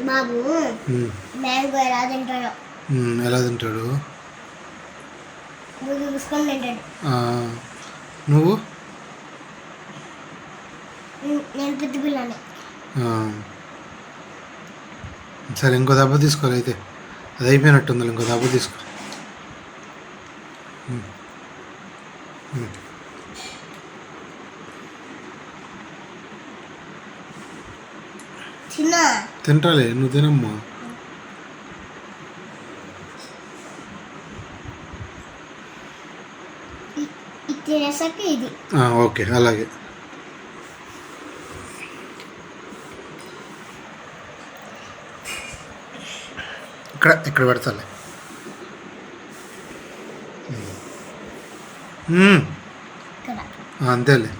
బాబు mango ఎలా తింటాడో. ఎలా తింటాడు? చూసుకొని తింటాడు. నువ్వు? నేను పెద్ద పిల్లని. సరే ఇంకో దెబ్బ తీసుకోవాలి అయితే. అది అయిపోయినట్టుంది, ఇంకో దెబ్బ తీసుకో. తింటాలే, నువ్వు తినమ్మా. ఓకే, అలాగే. ఇక్కడ పెడతాలే. అంతేలే.